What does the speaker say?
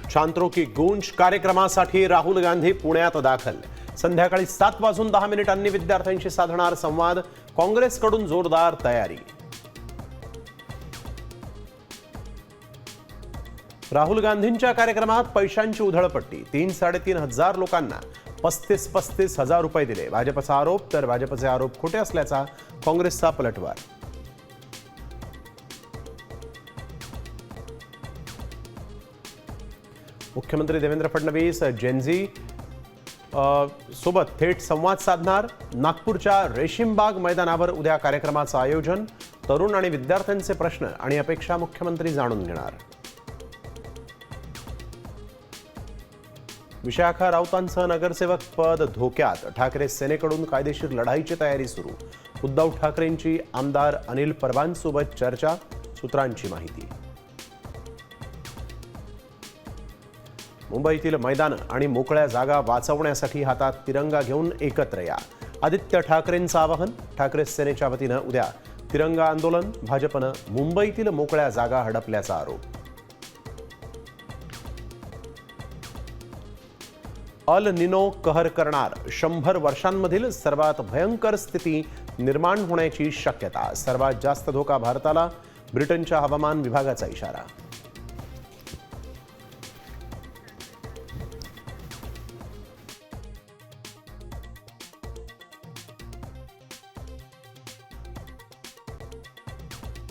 छात्रों की गूंज कार्यक्रमासाठी राहुल गांधी पुण्यात दाखल। संध्याकाळी 7:10 विद्यार्थ्यांशी साधणार संवाद। काँग्रेसकडून जोरदार तयारी। राहुल गांधींच्या कार्यक्रमात पैशांची उधळपट्टी। 3-3.5 हजार लोकांना 35-35 हजार रुपये दिले। भाजपचा आरोप, तर भाजपचे आरोप खोटे असल्याचा काँग्रेसचा पलटवार। मुख्यमंत्री देवेंद्र फडणवीस जेनझी सोबत थेट संवाद साधणार। नागपूरच्या रेशीमबाग मैदानावर उद्या कार्यक्रमाचं आयोजन। तरुण आणि विद्यार्थ्यांचे प्रश्न आणि अपेक्षा मुख्यमंत्री जाणून घेणार। विशाखा राऊतांचं नगरसेवक पद धोक्यात। ठाकरे सेनेकडून कायदेशीर लढाईची तयारी सुरू। उद्धव ठाकरेंची आमदार अनिल परबांसोबत चर्चा। सूत्रांची माहिती। मुंबईतील मैदान आणि मोकळ्या जागा वाचवण्यासाठी हातात तिरंगा घेऊन एकत्र या। आदित्य ठाकरेंचं आवाहन। ठाकरे सेनेच्या वतीनं उद्या तिरंगा आंदोलन। भाजपनं मुंबईतील मोकळ्या जागा हडपल्याचा आरोप। अल निनो कहर करणार। 100 वर्षांमधील सर्वात भयंकर स्थिती निर्माण होण्याची शक्यता। सर्वात जास्त धोका भारताला। ब्रिटनच्या हवामान विभागाचा इशारा।